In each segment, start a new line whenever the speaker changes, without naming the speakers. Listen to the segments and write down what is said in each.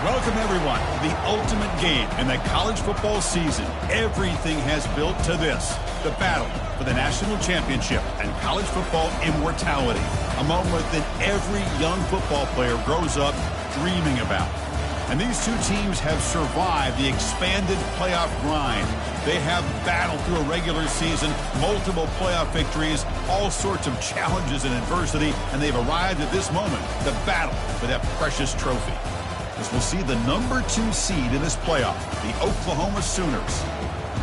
Welcome, everyone, to the ultimate game in the college football season. Everything has built to this, the battle for the national championship and college football immortality, a moment that every young football player grows up dreaming about. And these two teams have survived the expanded playoff grind. They have battled through a regular season, multiple playoff victories, all sorts of challenges and adversity, and they've arrived at this moment, the battle for that precious trophy. As we'll see the number 2 seed in this playoff, the Oklahoma Sooners,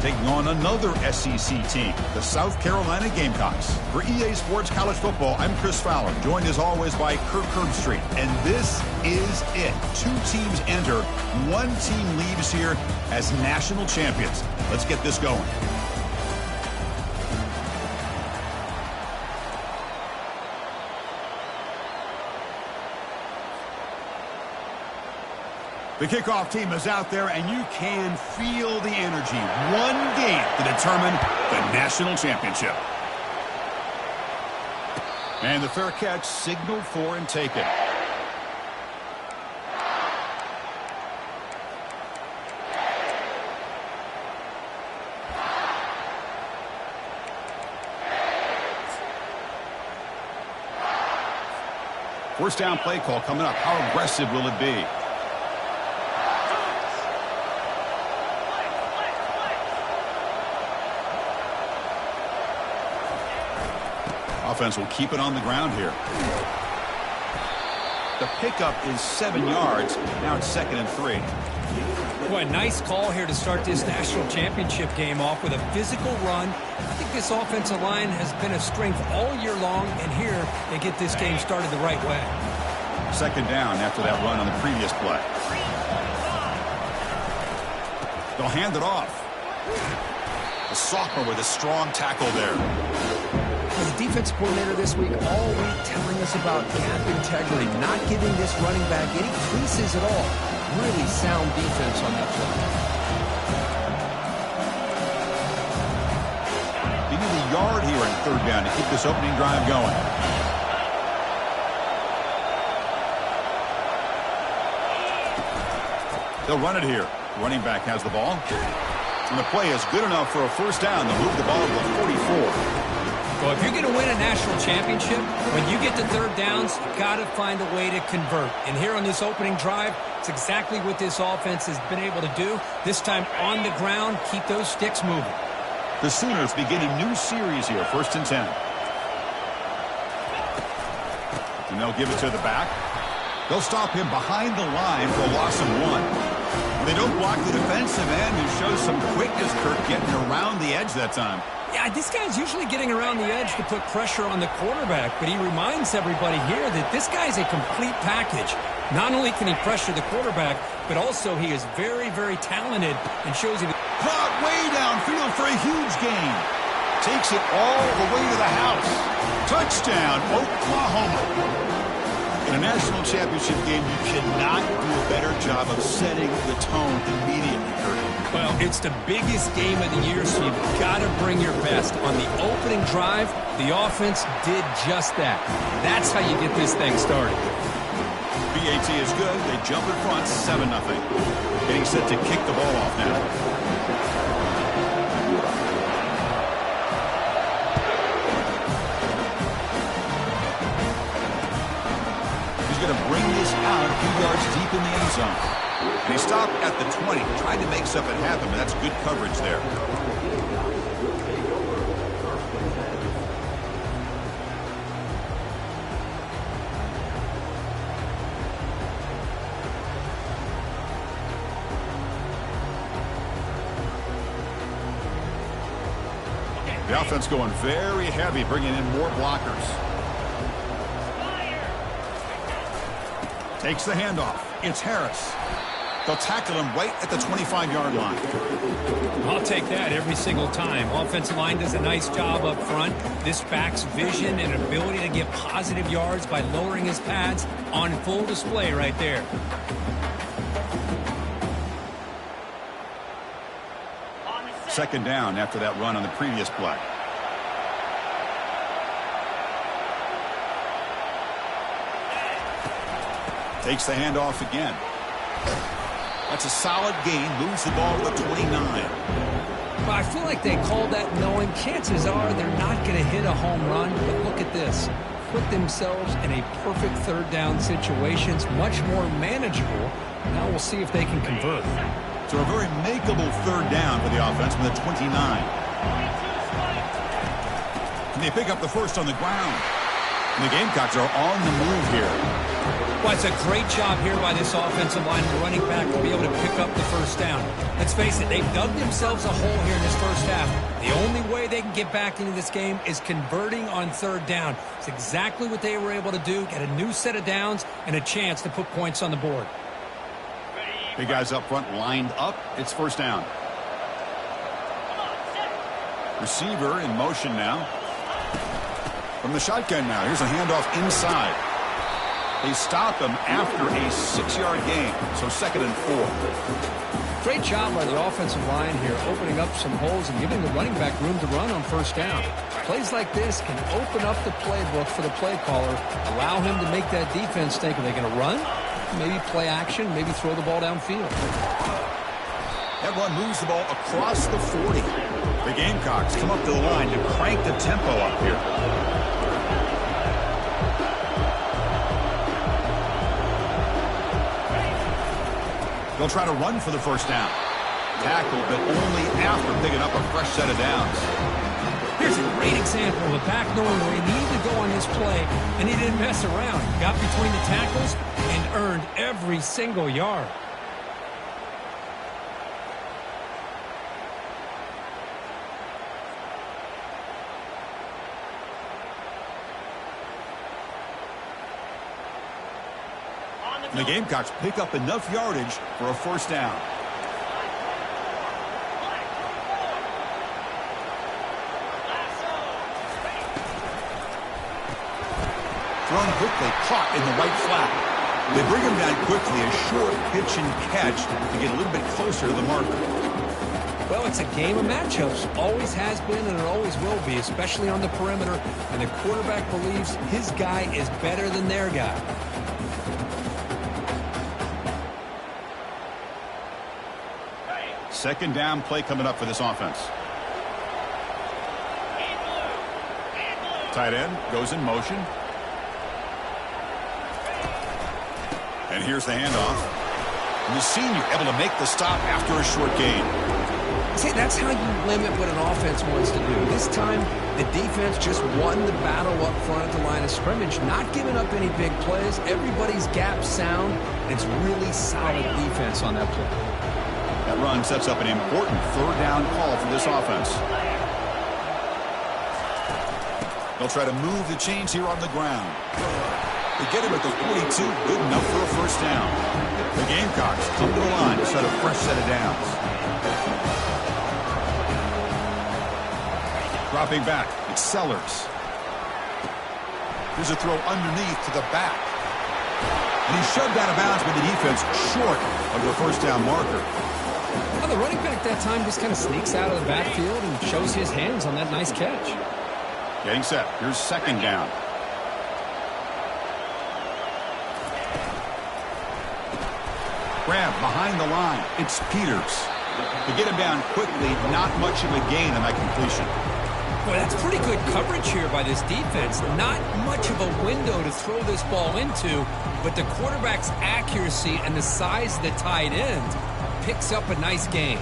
taking on another SEC team, the South Carolina Gamecocks. For EA Sports College Football, I'm Chris Fowler, joined as always by Kirk Herbstreit. And this is it. 2 teams enter, 1 team leaves here as national champions. Let's get this going. The kickoff team is out there, and you can feel the energy. One game to determine the national championship. And the fair catch signaled for and taken. First down play call coming up. How aggressive will it be? Offense will keep it on the ground here. The pickup is 7 yards. Now it's 2nd and 3.
Boy, nice call here to start this national championship game off with a physical run. I think this offensive line has been a strength all year long, and here they get this game started the right way.
2nd down after that run on the previous play. They'll hand it off. The sophomore with a strong tackle there.
The defense coordinator this week all week telling us about gap integrity, not giving this running back any creases at all. Really sound defense on that play.
You need a yard here in 3rd down to keep this opening drive going. They'll run it here. Running back has the ball. And the play is good enough for a 1st down to move the ball to the 44.
Well, if you're going to win a national championship, when you get to 3rd downs, you've got to find a way to convert. And here on this opening drive, it's exactly what this offense has been able to do. This time on the ground, keep those sticks moving.
The Sooners begin a new series here, 1st and 10. And they'll give it to the back. They'll stop him behind the line for a loss of 1. They don't block the defensive end and show some quickness, Kirk, getting around the edge that time.
Yeah, this guy's usually getting around the edge to put pressure on the quarterback, but he reminds everybody here that this guy's a complete package. Not only can he pressure the quarterback, but also he is very, very talented and shows you.
Caught way downfield for a huge gain. Takes it all the way to the house. Touchdown, Oklahoma. In a national championship game, you cannot do a better job of setting the tone immediately, Kurt.
Well, it's the biggest game of the year, so you've got to bring your best. On the opening drive, the offense did just that. That's how you get this thing started.
BAT is good. They jump in front, 7-0. Getting set to kick the ball off now. He's going to bring this out a few yards deep in the end zone. And he stopped at the 20, tried to make something happen, but that's good coverage there. The offense going very heavy, bringing in more blockers. Takes the handoff. It's Harris. They'll tackle him right at the 25-yard line.
I'll take that every single time. Offensive line does a nice job up front. This back's vision and ability to get positive yards by lowering his pads on full display right there.
Second down after that run on the previous play. Takes the handoff again. That's a solid gain. Moves the ball to the 29.
Well, I feel like they called that knowing chances are they're not going to hit a home run. But look at this. Put themselves in a perfect third down situation. It's much more manageable. Now we'll see if they can convert.
So a very makeable third down for the offense from the 29. And they pick up the first on the ground. And the Gamecocks are on the move here.
Well, it's a great job here by this offensive line and the running back to be able to pick up the first down. Let's face it, they've dug themselves a hole here in this first half. The only way they can get back into this game is converting on third down. It's exactly what they were able to do, get a new set of downs and a chance to put points on the board.
Big guys up front lined up. It's first down. Receiver in motion now. From the shotgun now. Here's a handoff inside. They stop him after a 6-yard gain. So 2nd and 4.
Great job by the offensive line here, opening up some holes and giving the running back room to run on first down. Plays like this can open up the playbook for the play caller, allow him to make that defense think, are they going to run? Maybe play action, maybe throw the ball downfield.
That run moves the ball across the 40. The Gamecocks come up to the line to crank the tempo up here. They'll try to run for the first down. Tackled, but only after picking up a fresh set of downs.
Here's a great example of a back knowing where he needed to go on this play, and he didn't mess around. Got between the tackles and earned every single yard.
And the Gamecocks pick up enough yardage for a first down. Thrown quickly, caught in the right flat. They bring him down quickly, a short pitch and catch to get a little bit closer to the marker.
Well, it's a game of matchups. Always has been and it always will be, especially on the perimeter. And the quarterback believes his guy is better than their guy.
Second down play coming up for this offense. Tight end goes in motion. And here's the handoff. And the senior able to make the stop after a short gain.
See, that's how you limit what an offense wants to do. This time, the defense just won the battle up front at the line of scrimmage, not giving up any big plays. Everybody's gap sound, and it's really solid defense on that play.
That run sets up an important third down call for this offense. They'll try to move the chains here on the ground. They get him at the 42, good enough for a first down. The Gamecocks come to the line to set a fresh set of downs. Dropping back, it's Sellers. Here's a throw underneath to the back. And he's shoved out of bounds with the defense short of the first down marker.
Well, the running back that time just kind of sneaks out of the backfield and shows his hands on that nice catch.
Getting set. Here's second down. Grab behind the line. It's Peters. To get him down quickly, not much of a gain on that completion.
Boy, that's pretty good coverage here by this defense. Not much of a window to throw this ball into, but the quarterback's accuracy and the size of the tight end picks up a nice gain.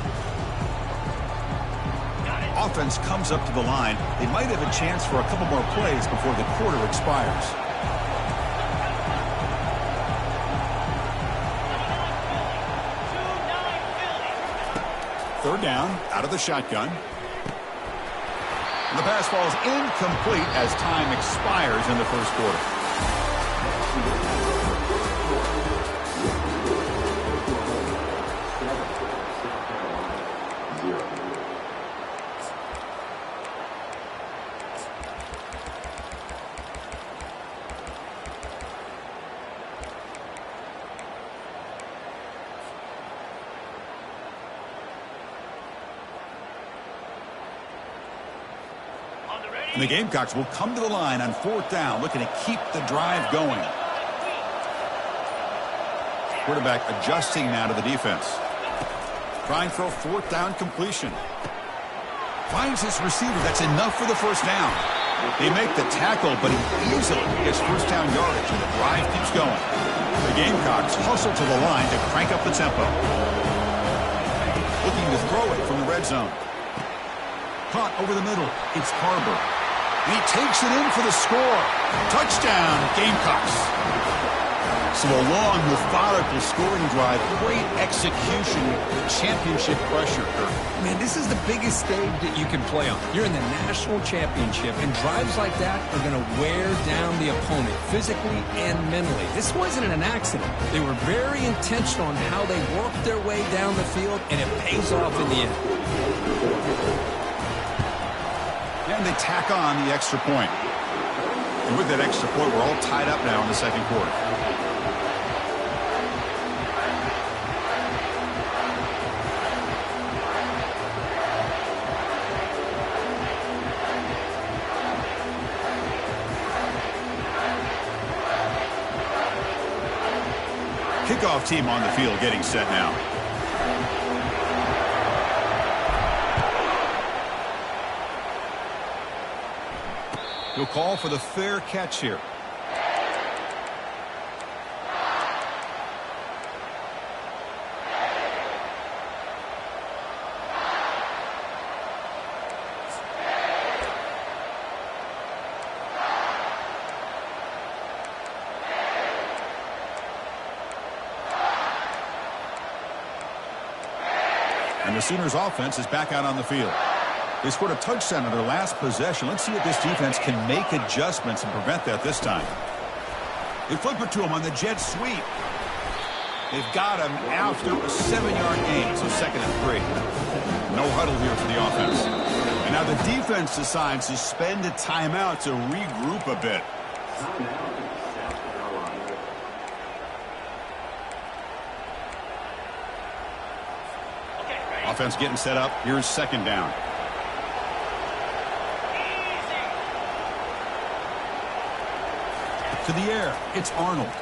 Offense comes up to the line. They might have a chance for a couple more plays before the quarter expires. Third down, out of the shotgun. And the pass falls incomplete as time expires in the first quarter. And the Gamecocks will come to the line on fourth down, looking to keep the drive going. Quarterback adjusting now to the defense. Trying for a fourth down completion. Finds his receiver. That's enough for the first down. They make the tackle, but he easily gets first down yardage, and the drive keeps going. The Gamecocks hustle to the line to crank up the tempo. Looking to throw it from the red zone. Caught over the middle. It's Harbor. And he takes it in for the score. Touchdown, Gamecocks. So a long, methodical scoring drive. Great execution with championship pressure, Kirk.
Man, this is the biggest stage that you can play on. You're in the national championship, and drives like that are going to wear down the opponent physically and mentally. This wasn't an accident. They were very intentional on how they worked their way down the field, and it pays off in the end.
And they tack on the extra point. And with that extra point, we're all tied up now in the second quarter. Kickoff team on the field getting set now. He'll call for the fair catch here. And the Sooners offense is back out on the field. They scored a touchdown on their last possession. Let's see if this defense can make adjustments and prevent that this time. They flip it to him on the jet sweep. They've got him after a 7-yard gain, so 2nd and 3. No huddle here for the offense. And now the defense decides to spend a timeout to regroup a bit. Offense getting set up. Here's 2nd down. To the air. It's Arnold.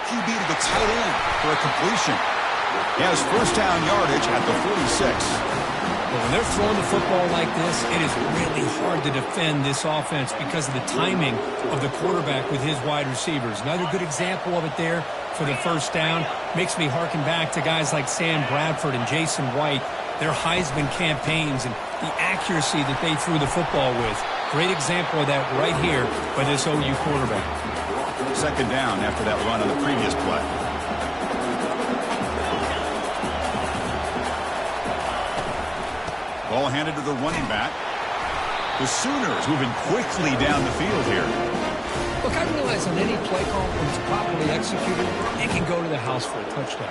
QB to the tight end for a completion. He has first down yardage at the 46.
Well, when they're throwing the football like this, it is really hard to defend this offense because of the timing of the quarterback with his wide receivers. Another good example of it there for the first down. Makes me harken back to guys like Sam Bradford and Jason White, their Heisman campaigns and the accuracy that they threw the football with. Great example of that right here by this OU quarterback.
2nd down after that run on the previous play. Ball handed to the running back. The Sooners moving quickly down the field here.
Look, I realize on any play call, when it's properly executed, it can go to the house for a touchdown.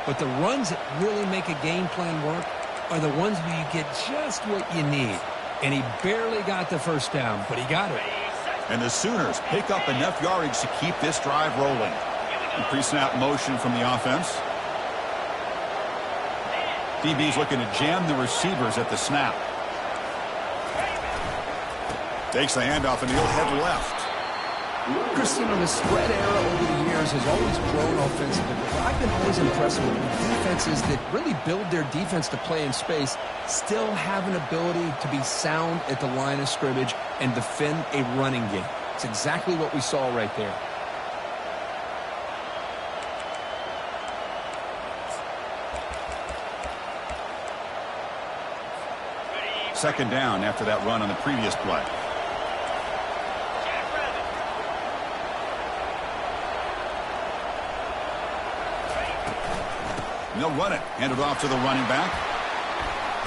But the runs that really make a game plan work are the ones where you get just what you need. And he barely got the first down, but he got it.
And the Sooners pick up enough yardage to keep this drive rolling. Pre-snap motion from the offense. DB's looking to jam the receivers at the snap. Takes the handoff and he'll head left.
Chris, the spread era over the years has always grown offensively, but I've been always impressed with defenses that really build their defense to play in space, still have an ability to be sound at the line of scrimmage and defend a running game. It's exactly what we saw right there.
Second down after that run on the previous play. And they'll run it. Hand it off to the running back.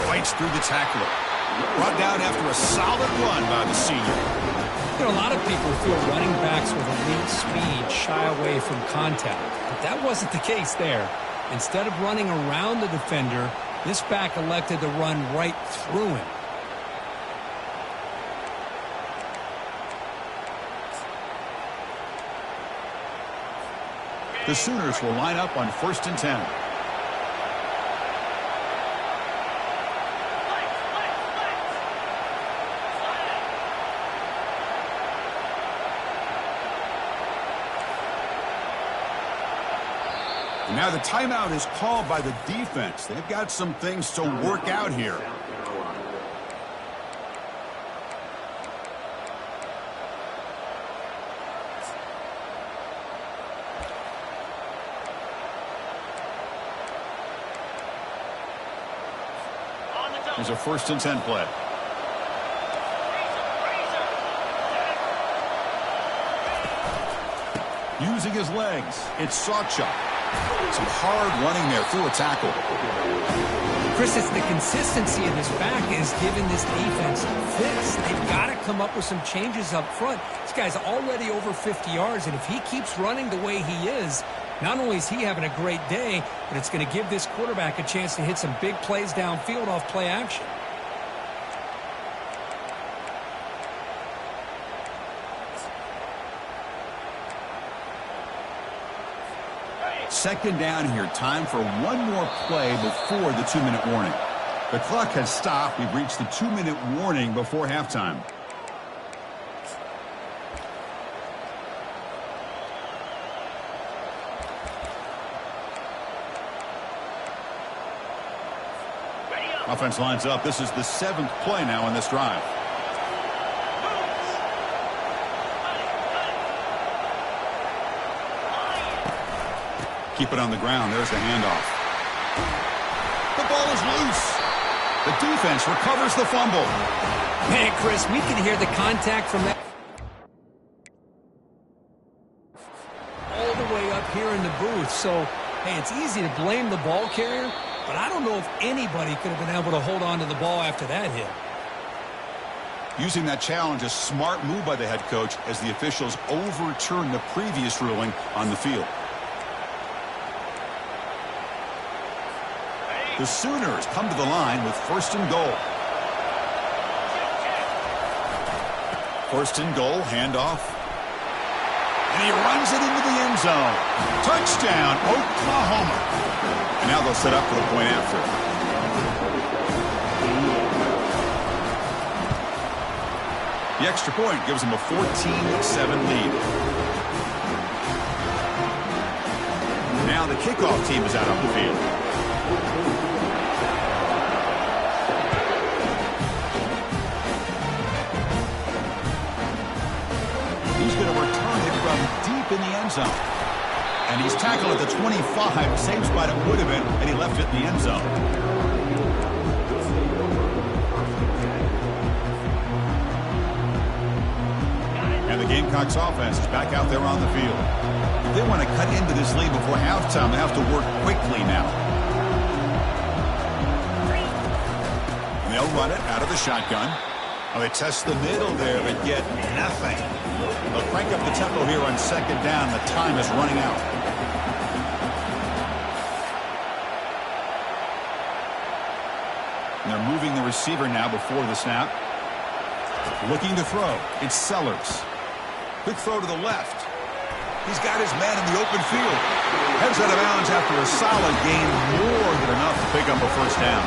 Fights through the tackler. Brought down after a solid run by the senior.
You know, a lot of people feel running backs with elite speed shy away from contact. But that wasn't the case there. Instead of running around the defender, this back elected to run right through him.
The Sooners will line up on 1st and 10. Now the timeout is called by the defense. They've got some things to work out here. Here's a 1st and 10 play. Using his legs, it's Sawchuk. Some hard running there through a tackle.
Chris, it's the consistency of this back is giving this defense fits. They've got to come up with some changes up front. This guy's already over 50 yards, and if he keeps running the way he is, not only is he having a great day, but it's going to give this quarterback a chance to hit some big plays downfield off play action.
Second down here. Time for one more play before the 2-minute warning. The clock has stopped. We've reached the 2-minute warning before halftime. Offense lines up. This is the 7th play now on this drive. Keep it on the ground. There's the handoff. The ball is loose. The defense recovers the fumble.
Man, Chris, we can hear the contact from that all the way up here in the booth. So, hey, it's easy to blame the ball carrier, but I don't know if anybody could have been able to hold on to the ball after that hit.
Using that challenge, a smart move by the head coach as the officials overturn the previous ruling on the field. The Sooners come to the line with 1st and goal. 1st and goal, handoff. And he runs it into the end zone. Touchdown, Oklahoma. And now they'll set up for the point after. The extra point gives them a 14-7 lead. Now the kickoff team is out on the field. He's going to return it from deep in the end zone. And he's tackled at the 25, same spot it would have been, and he left it in the end zone. And the Gamecocks offense is back out there on the field. If they want to cut into this lead before halftime, they have to work quickly now. And they'll run it out of the shotgun. Well, they test the middle there, but get nothing. They'll crank up the tempo here on 2nd down. The time is running out. And they're moving the receiver now before the snap. Looking to throw. It's Sellers. Quick throw to the left. He's got his man in the open field. Heads out of bounds after a solid gain, more than enough to pick up a 1st down.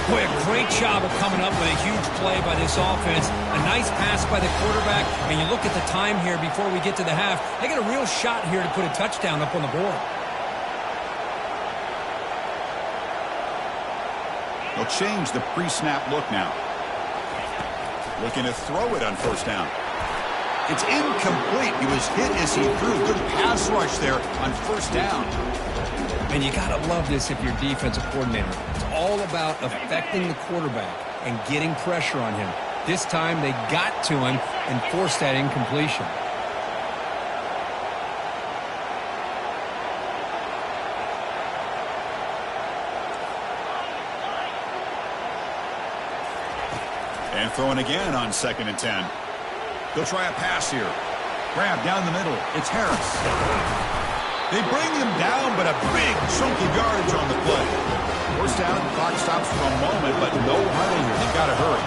Boy, a great job of coming up with a huge play by this offense. A nice pass by the quarterback. And you look at the time here before we get to the half. They got a real shot here to put a touchdown up on the board.
They'll change the pre-snap look now. Looking to throw it on 1st down. It's incomplete. He was hit as he threw. Good pass rush there on 1st down.
And you got to love this if you're defensive coordinator. It's all about affecting the quarterback and getting pressure on him. This time they got to him and forced that incompletion.
And throwing again on 2nd and 10. They'll try a pass here. Grab down the middle. It's Harris. They bring him down, but a big chunk of yardage on the play. 1st down, clock stops for a moment, but no huddle here. They've got to hurry.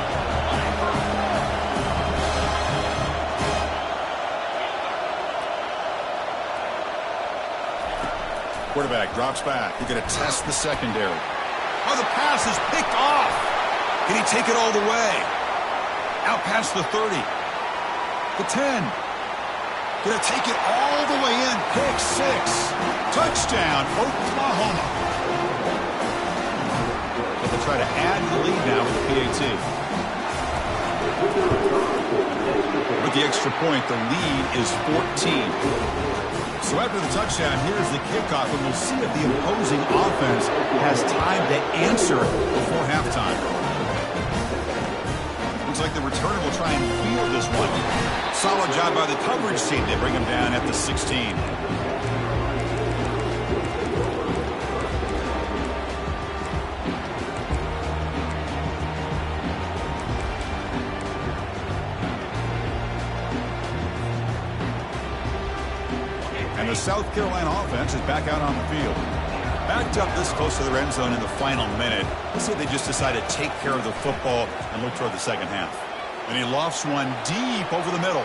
Quarterback drops back. He's going to test the secondary. Oh, the pass is picked off. Can he take it all the way? Out past the 30. The 10. Gonna take it all the way in. Pick six. Touchdown, Oklahoma. But they'll try to add the lead now with the PAT. With the extra point, the lead is 14. So after the touchdown, here's the kickoff, and we'll see if the opposing offense has time to answer before halftime. Looks like the returner will try and field this one. Solid job by the coverage team. They bring him down at the 16. And the South Carolina offense is back out on the field. Backed up this close to their end zone in the final minute. Let's see if they just decide to take care of the football and look toward the second half. And he lofts one deep over the middle.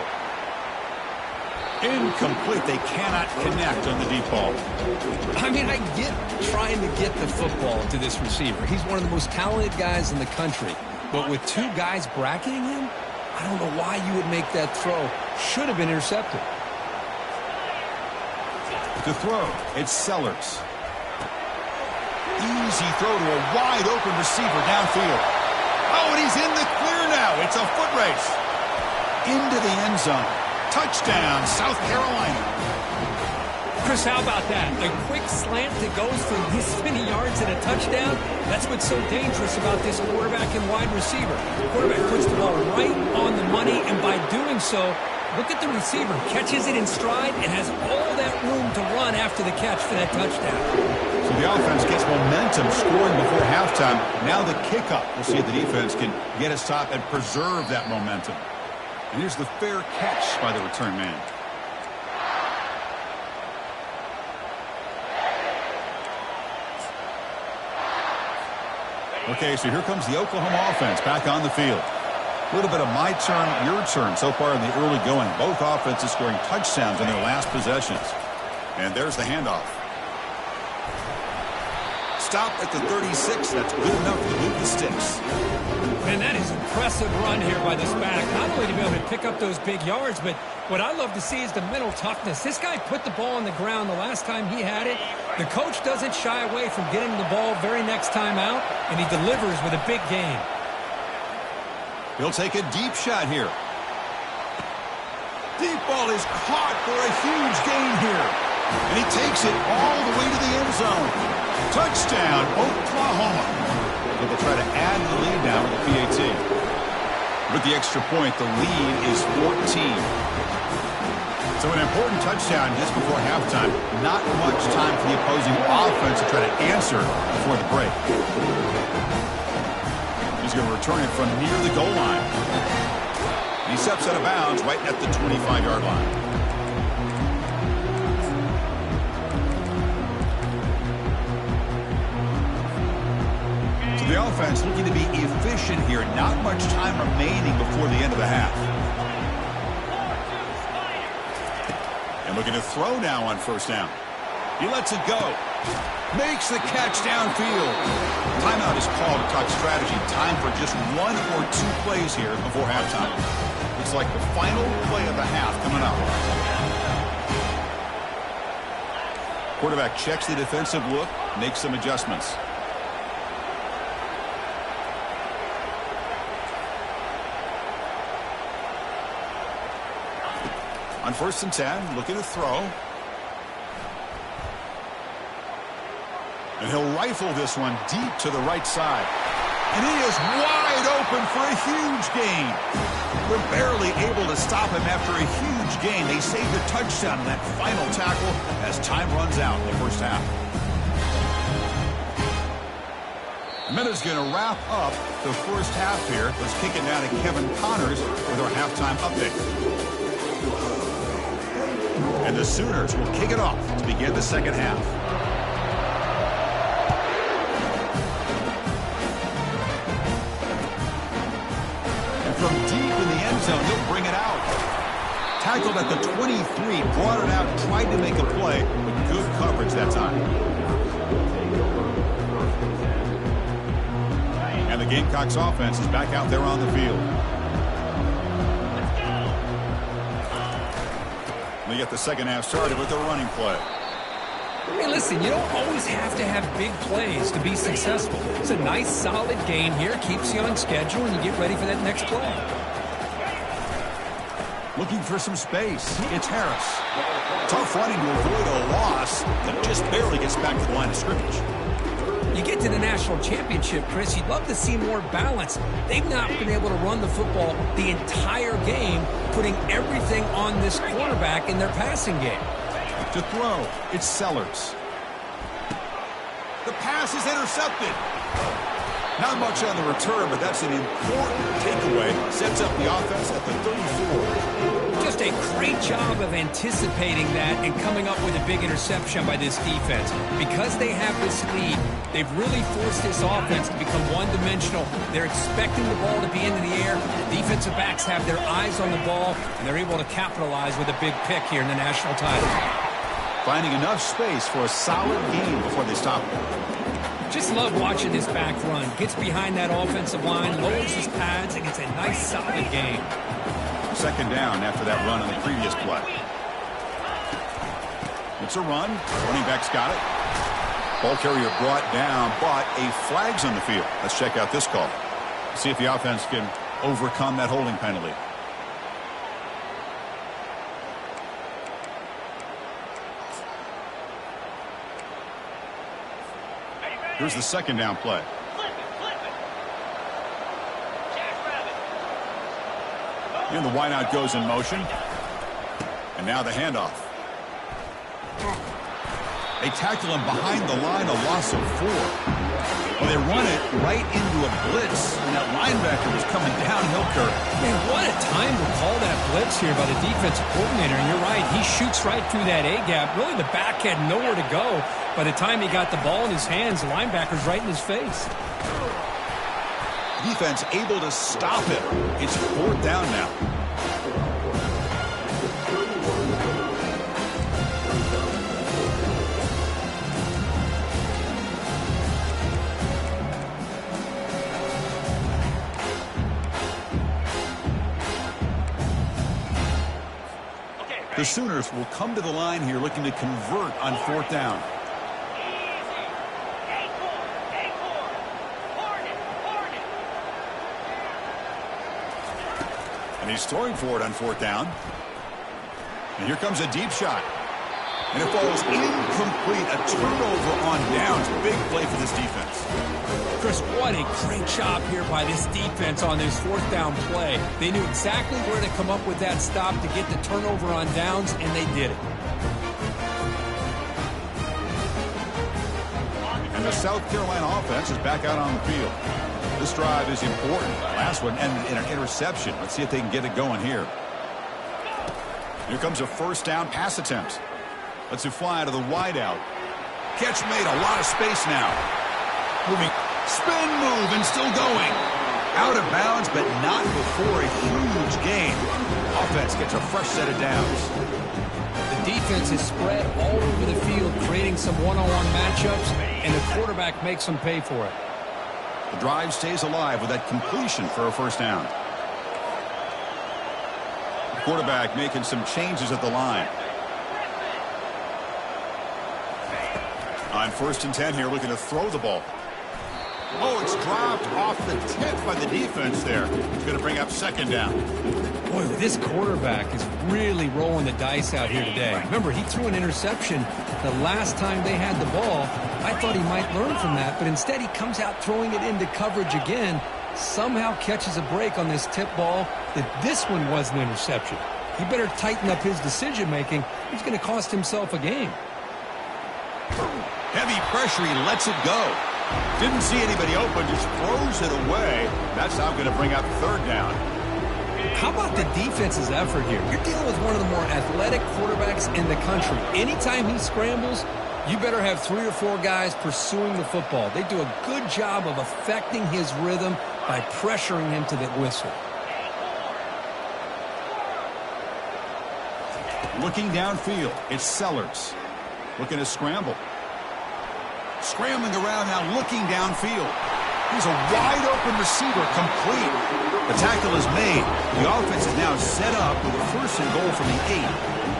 Incomplete. They cannot connect on the deep ball.
I mean, I get trying to get the football to this receiver. He's one of the most talented guys in the country. But with two guys bracketing him, I don't know why you would make that throw. Should have been intercepted.
To throw, it's Sellers. Easy throw to a wide-open receiver downfield. Oh, and he's in the clear now. It's a foot race. Into the end zone. Touchdown, South Carolina.
Chris, how about that? A quick slant that goes for this many yards and a touchdown? That's what's so dangerous about this quarterback and wide receiver. The quarterback puts the ball right on the money, and by doing so, look at the receiver. Catches it in stride and has all that room to run after the catch for that touchdown.
So the offense gets momentum scoring before halftime. Now the kickoff. We'll see if the defense can get a stop and preserve that momentum. And here's the fair catch by the return man. Okay, so here comes the Oklahoma offense back on the field. A little bit of my turn, your turn so far in the early going. Both offenses scoring touchdowns in their last possessions. And there's the handoff. Stop at the 36. That's good enough to move the sticks.
Man, that is an impressive run here by this back. Not only to be able to pick up those big yards, but what I love to see is the mental toughness. This guy put the ball on the ground the last time he had it. The coach doesn't shy away from getting the ball very next time out, and he delivers with a big game.
He'll take a deep shot here. Deep ball is caught for a huge gain here. And he takes it all the way to the end zone. Touchdown, Oklahoma. But they'll try to add the lead now with the PAT. With the extra point, the lead is 14. So an important touchdown just before halftime. Not much time for the opposing offense to try to answer before the break. He's going to return it from near the goal line. And he steps out of bounds right at the 25-yard line. So the offense looking to be efficient here. Not much time remaining before the end of the half. And looking to throw now on first down. He lets it go. Makes the catch downfield. Timeout is called to talk strategy. Time for just one or two plays here before halftime. Looks like the final play of the half coming up. Quarterback checks the defensive look, makes some adjustments. On 1st and 10, looking to throw. And he'll rifle this one deep to the right side. And he is wide open for a huge gain. They're barely able to stop him after a huge gain. They save the touchdown in that final tackle as time runs out in the first half. Minute's going to wrap up the first half here. Let's kick it down to Kevin Connors with our halftime update. And the Sooners will kick it off to begin the second half. From deep in the end zone, he'll bring it out. Tackled at the 23, brought it out, tried to make a play, but good coverage that time. And the Gamecocks offense is back out there on the field. The They get the second half started with a running play.
Hey, listen, you don't always have to have big plays to be successful. It's a nice, solid game here. Keeps you on schedule, and you get ready for that next play.
Looking for some space. It's Harris. Tough running to avoid a loss that just barely gets back to the line of scrimmage.
You get to the national championship, Chris, you'd love to see more balance. They've not been able to run the football the entire game, putting everything on this quarterback in their passing game.
To throw, it's Sellers. The pass is intercepted. Not much on the return, but that's an important takeaway. Sets up the offense at the 34.
Just a great job of anticipating that and coming up with a big interception by this defense. Because they have this lead, they've really forced this offense to become one-dimensional. They're expecting the ball to be into the air. The defensive backs have their eyes on the ball, and they're able to capitalize with a big pick here in the national title.
Finding enough space for a solid game before they stop it.
Just love watching this back run. Gets behind that offensive line, lowers his pads, and gets a nice, solid game.
Second down after that run on the previous play. It's a run. Running back's got it. Ball carrier brought down, but a flag's on the field. Let's check out this call. See if the offense can overcome that holding penalty. Here's the second down play. And the wideout goes in motion. And now the handoff. They tackle him behind the line, a loss of 4. Well, they run it right into a blitz, and that linebacker was coming downhill, Kirk.
Man, what a time to call that blitz here by the defensive coordinator. And you're right, he shoots right through that A-gap. Really, the back had nowhere to go. By the time he got the ball in his hands, the linebacker's right in his face.
Defense able to stop it. It's fourth down now. The Sooners will come to the line here looking to convert on fourth down. And he's throwing for it on fourth down. And here comes a deep shot. And it falls incomplete. A turnover on downs. Big play for this defense.
Chris, what a great job here by this defense on this fourth down play. They knew exactly where to come up with that stop to get the turnover on downs, and they did it.
And the South Carolina offense is back out on the field. This drive is important. Last one ended in an interception. Let's see if they can get it going here. Here comes a first down pass attempt. Let's it fly to the wideout. Catch made, a lot of space now. Moving, spin move, and still going. Out of bounds, but not before a huge gain. Offense gets a fresh set of downs.
The defense is spread all over the field, creating some one-on-one matchups, and the quarterback makes them pay for it.
The drive stays alive with that completion for a first down. The quarterback making some changes at the line. On 1st and 10 here, looking to throw the ball. Oh, it's dropped off the tip by the defense there. It's going to bring up second down.
Boy, this quarterback is really rolling the dice out here today. Remember, he threw an interception the last time they had the ball. I thought he might learn from that, but instead he comes out throwing it into coverage again. Somehow catches a break on this tip ball that this one was an interception. He better tighten up his decision-making. He's going to cost himself a game.
Heavy pressure, he lets it go. Didn't see anybody open, just throws it away. That's now going to bring up third down.
How about the defense's effort here? You're dealing with one of the more athletic quarterbacks in the country. Anytime he scrambles, you better have 3 or 4 guys pursuing the football. They do a good job of affecting his rhythm by pressuring him to the whistle.
Looking downfield, it's Sellers. Looking to scramble. Scrambling around now, looking downfield. He's a wide-open receiver, complete. The tackle is made. The offense is now set up with a 1st and goal from the 8.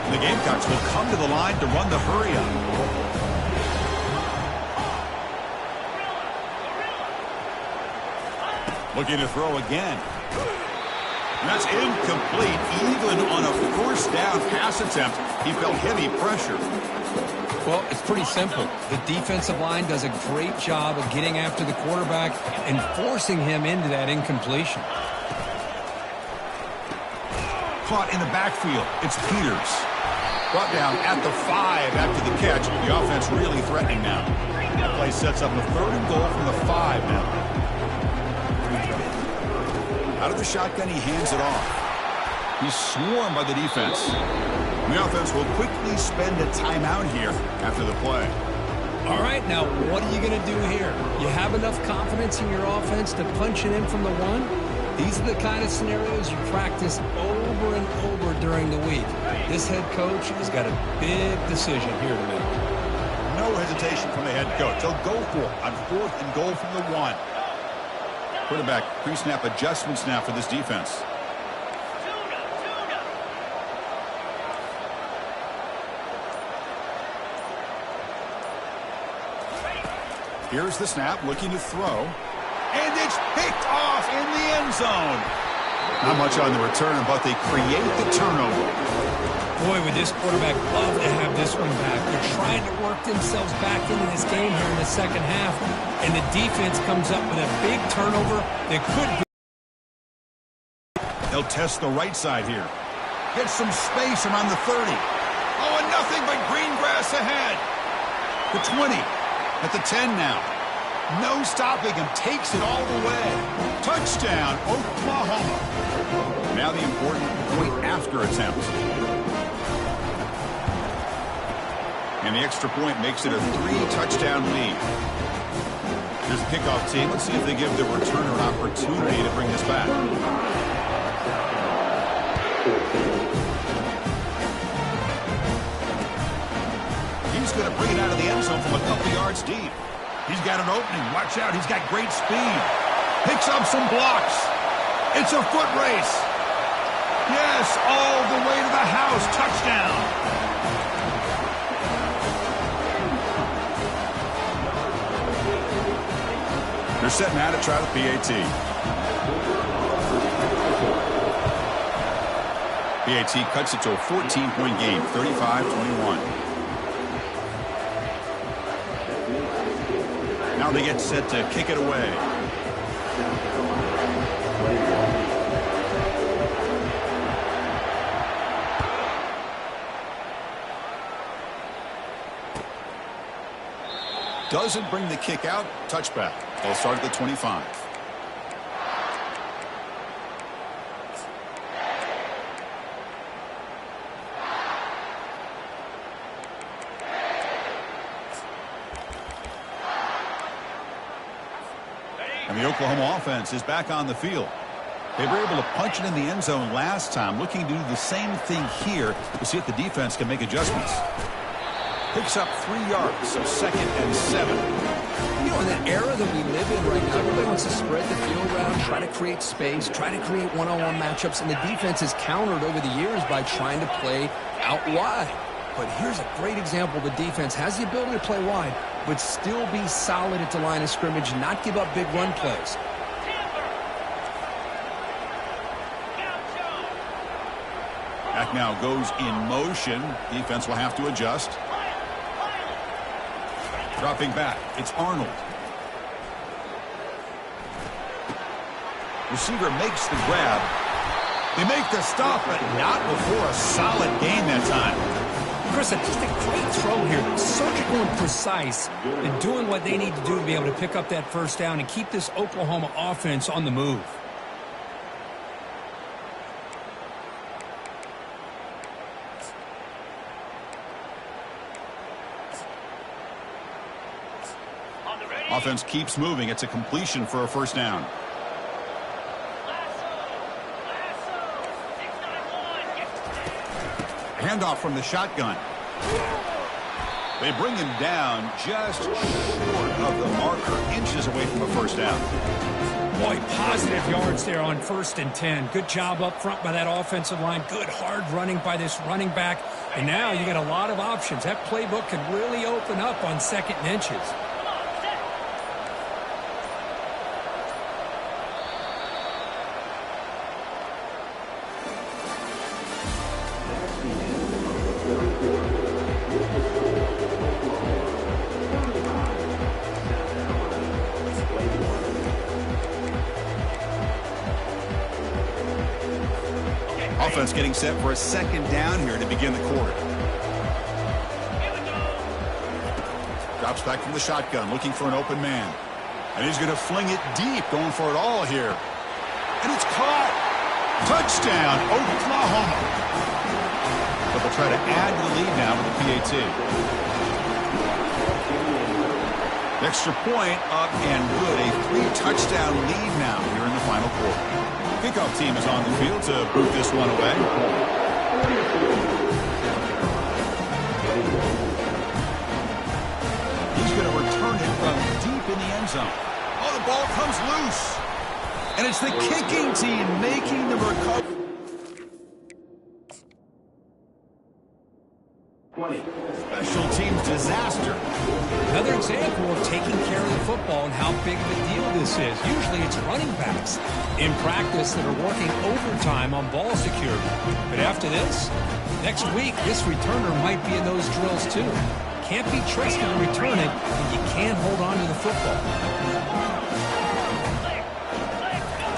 And the Gamecocks will come to the line to run the hurry-up. Looking to throw again. And that's incomplete. Even on a 1st down pass attempt, he felt heavy pressure.
Well, it's pretty simple. The defensive line does a great job of getting after the quarterback and forcing him into that incompletion.
Caught in the backfield. It's Peters. Brought down at the 5 after the catch. The offense really threatening now. That play sets up a 3rd and goal from the 5 now. Out of the shotgun, he hands it off. He's swarmed by the defense. The offense will quickly spend a timeout here after the play.
All right, now what are you going to do here? You have enough confidence in your offense to punch it in from the 1? These are the kind of scenarios you practice over and over during the week. This head coach has got a big decision here to make.
No hesitation from the head coach. He'll go for it on 4th and goal from the 1. Quarterback pre-snap adjustments now for this defense. Here's the snap, looking to throw. And it's picked off in the end zone. Not much on the return, but they create the turnover.
Boy, would this quarterback love to have this one back. They're trying to work themselves back into this game here in the 2nd half. And the defense comes up with a big turnover that could be.
They'll test the right side here. Get some space around the 30. Oh, and nothing but green grass ahead. The 20. At the 10 now. No stopping him. Takes it all the way. Touchdown, Oklahoma. Now the important point after attempt. And the extra point makes it a 3-touchdown lead. Here's the kickoff team. Let's see if they give the returner an opportunity to bring this back. He's going to bring it out of the end zone from a couple yards deep. He's got an opening. Watch out. He's got great speed. Picks up some blocks. It's a foot race. Yes, all the way to the house. Touchdown. They're setting out to try the PAT. PAT cuts it to a 14-point game, 35-21. Now they get set to kick it away. Doesn't bring the kick out. Touchback. They'll start at the 25. And the Oklahoma offense is back on the field. They were able to punch it in the end zone last time, looking to do the same thing here to see if the defense can make adjustments. Picks up 3 yards, so 2nd and 7.
You know, in the era that we live in right now, everybody wants to spread the field around, try to create space, try to create one-on-one matchups, and the defense has countered over the years by trying to play out wide. But here's a great example. The defense has the ability to play wide, but still be solid at the line of scrimmage, not give up big run plays.
Back now goes in motion. Defense will have to adjust. Dropping back, it's Arnold. Receiver makes the grab. They make the stop, but not before a solid gain that time.
Chris, just a great throw here. Surgical and precise and doing what they need to do to be able to pick up that 1st down and keep this Oklahoma offense on the move.
Offense keeps moving. It's a completion for a 1st down. Handoff from the shotgun. They bring him down just short of the marker, inches away from a first down.
Boy, positive yards there on 1st and 10. Good job up front by that offensive line. Good hard running by this running back. And now you got a lot of options. That playbook can really open up on 2nd and inches.
Offense getting set for a 2nd down here to begin the quarter. Drops back from the shotgun, looking for an open man. And he's going to fling it deep, going for it all here. And it's caught. Touchdown, Oklahoma. But they'll try to add to the lead now with the PAT. Extra point up and good. A 3-touchdown lead now here in the final quarter. Kickoff team is on the field to boot this one away. He's going to return it from deep in the end zone. Oh, the ball comes loose. And it's the kicking team making the recovery. Special teams disaster.
Another example of taking care of the football and how big of a deal this is. Usually it's running backs in practice that are working overtime on ball security. But after this, next week, this returner might be in those drills too. Can't be trusted to return it, and you can't hold on to the football.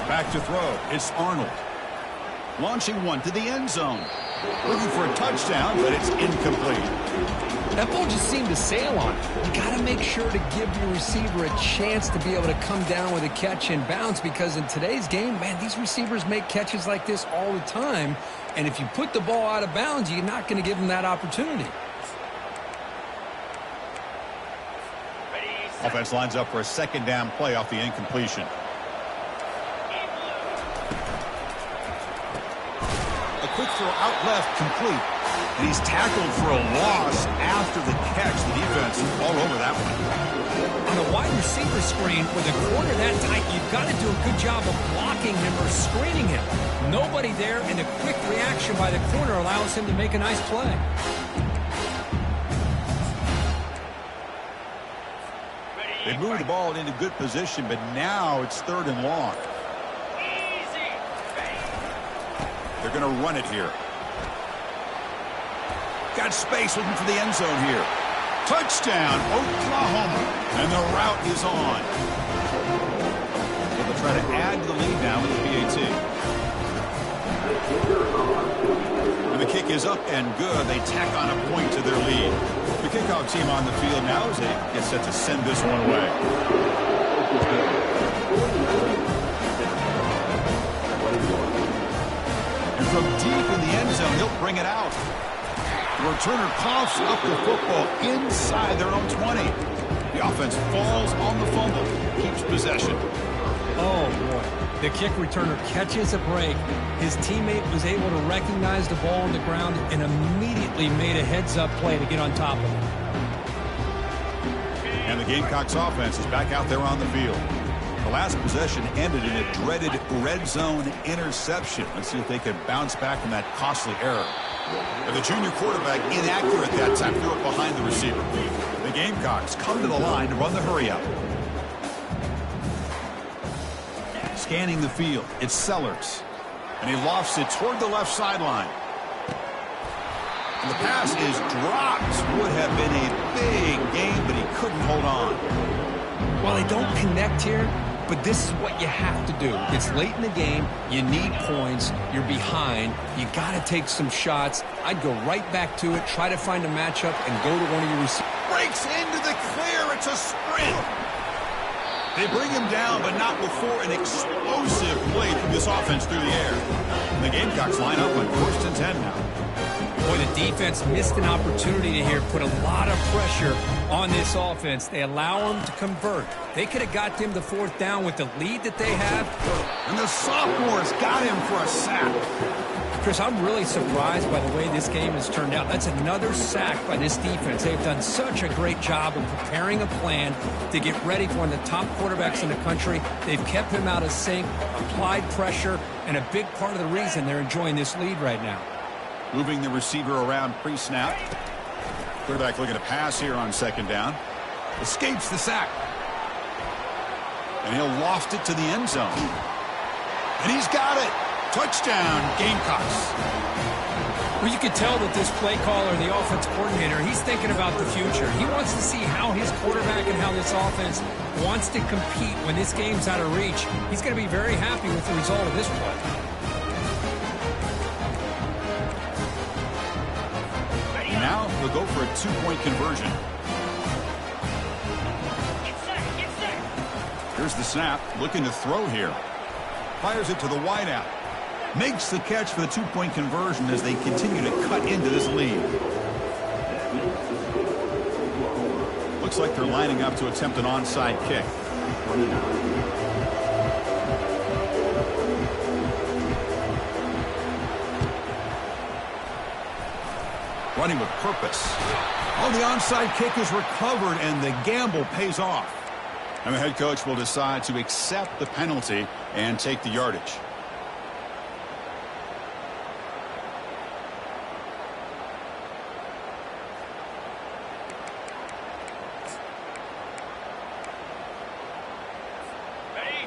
Back to throw. It's Arnold. Launching one to the end zone. Looking for a touchdown, but it's incomplete.
That ball just seemed to sail on it. You got to make sure to give your receiver a chance to be able to come down with a catch and bounce, because in today's game, man, these receivers make catches like this all the time. And if you put the ball out of bounds, you're not going to give them that opportunity.
Offense lines up for a 2nd down play off the incompletion. A quick throw out left, complete. And he's tackled for a loss after the catch. The defense all over that one.
On a wide receiver screen with a corner that tight, you've got to do a good job of blocking him or screening him. Nobody there, and a quick reaction by the corner allows him to make a nice play.
They moved the ball into good position, but now it's 3rd and long. They're going to run it here. Got space looking for the end zone here. Touchdown, Oklahoma. And the route is on. So they'll try to add to the lead now with the PAT. And the kick is up and good. They tack on a point to their lead. The kickoff team on the field now as they get set to send this one away. And from deep in the end zone, he'll bring it out. The returner coughs up the football inside their own 20. The offense falls on the fumble, keeps possession.
Oh, boy. The kick returner catches a break. His teammate was able to recognize the ball on the ground and immediately made a heads-up play to get on top of it.
And the Gamecocks offense is back out there on the field. The last possession ended in a dreaded red zone interception. Let's see if they can bounce back from that costly error. And the junior quarterback inaccurate that time, threw it behind the receiver. The Gamecocks come to the line to run the hurry up. Scanning the field, it's Sellers. And he lofts it toward the left sideline. And the pass is dropped. Would have been a big game, but he couldn't hold on.
Well, they don't connect here, but this is what you have to do. It's late in the game. You need points. You're behind. You got to take some shots. I'd go right back to it, try to find a matchup, and go to one of your receivers.
Breaks into the clear. It's a sprint. They bring him down, but not before an explosive play from this offense through the air. And the Gamecocks line up on 1st and 10 now.
Boy, the defense missed an opportunity to here, put a lot of pressure On this offense, they allow him to convert. They could have got them the fourth down with the lead that they have.
And the sophomore's got him for a sack.
Chris, I'm really surprised by the way this game has turned out. That's another sack by this defense. They've done such a great job of preparing a plan to get ready for one of the top quarterbacks in the country. They've kept him out of sync, applied pressure, and a big part of the reason they're enjoying this lead right now.
Moving the receiver around pre-snap. Quarterback looking to pass here on second down. Escapes the sack. And he'll loft it to the end zone. And he's got it. Touchdown, Gamecocks.
Well, you could tell that this play caller, the offense coordinator, he's thinking about the future. He wants to see how his quarterback and how this offense wants to compete when this game's out of reach. He's going to be very happy with the result of this play.
Now we'll go for a two-point conversion. Here's the snap, looking to throw here. Fires it to the wideout. Makes the catch for the two-point conversion as they continue to cut into this lead. Looks like they're lining up to attempt an onside kick. Running with purpose. Oh, the onside kick is recovered, and the gamble pays off. And the head coach will decide to accept the penalty and take the yardage.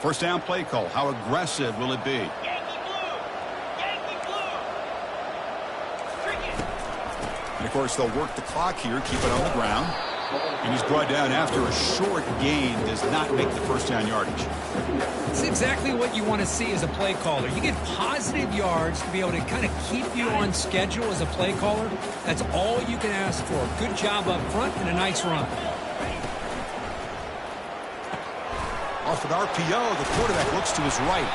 First down play call. How aggressive will it be? And, of course, they'll work the clock here, keep it on the ground. And he's brought down after a short gain, does not make the first down yardage.
It's exactly what you want to see as a play caller. You get positive yards to be able to kind of keep you on schedule as a play caller. That's all you can ask for. Good job up front and a nice run.
Off an RPO, the quarterback looks to his right.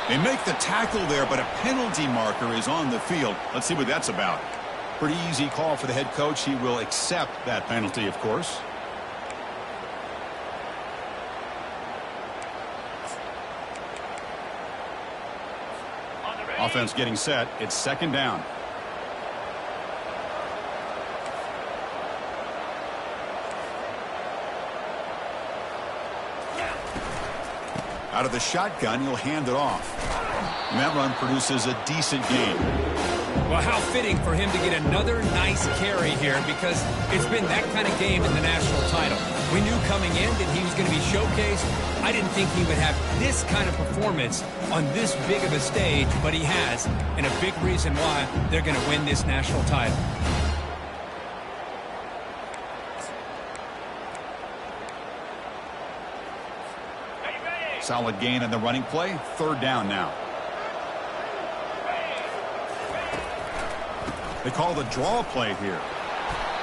They make the tackle there, but a penalty marker is on the field. Let's see what that's about. Pretty easy call for the head coach. He will accept that penalty, of course. Offense getting set. It's second down. Out of the shotgun, he'll hand it off. And that run produces a decent gain.
Well, how fitting for him to get another nice carry here, because it's been that kind of game in the national title. We knew coming in that he was going to be showcased. I didn't think he would have this kind of performance on this big of a stage, but he has, and a big reason why they're going to win this national title.
Solid gain on the running play. Third down now. They call the draw play here.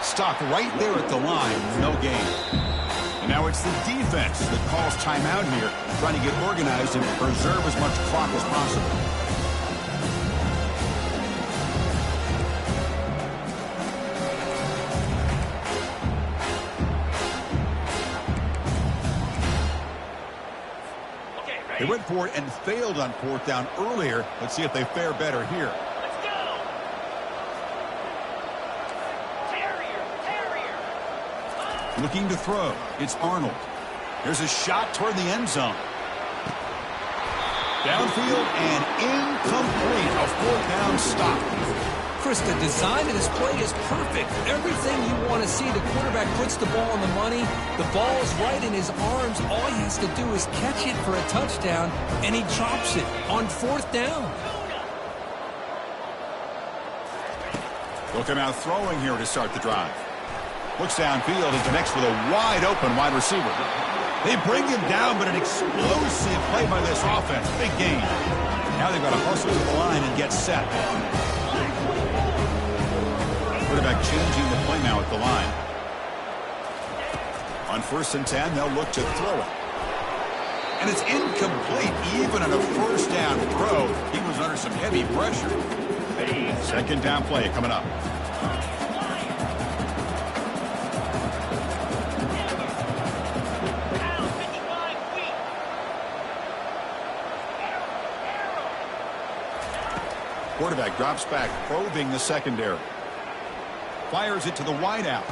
Stopped right there at the line. No gain. And now it's the defense that calls timeout here, trying to get organized and preserve as much clock as possible. They went for it and failed on fourth down earlier. Let's see if they fare better here.
Let's go! Terrier!
Looking to throw. It's Arnold. There's a shot toward the end zone. Downfield and incomplete. A fourth down stop.
Chris, the design of this play is perfect. Everything you want to see. The quarterback puts the ball on the money. The ball's right in his arms. All he has to do is catch it for a touchdown, and he chops it on fourth down.
They'll come out throwing here to start the drive. Looks downfield and connects with a wide-open wide receiver. They bring him down, but an explosive play by this offense. Big gain. Now they've got to hustle to the line and get set. Quarterback changing the play now at the line. On 1st and 10, they'll look to throw it. And it's incomplete. Even on a first down throw, he was under some heavy pressure. Second down play coming up. Quarterback drops back, probing the secondary. Fires it to the wideout.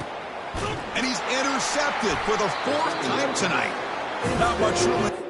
And he's intercepted for the 4th time tonight. Not much room.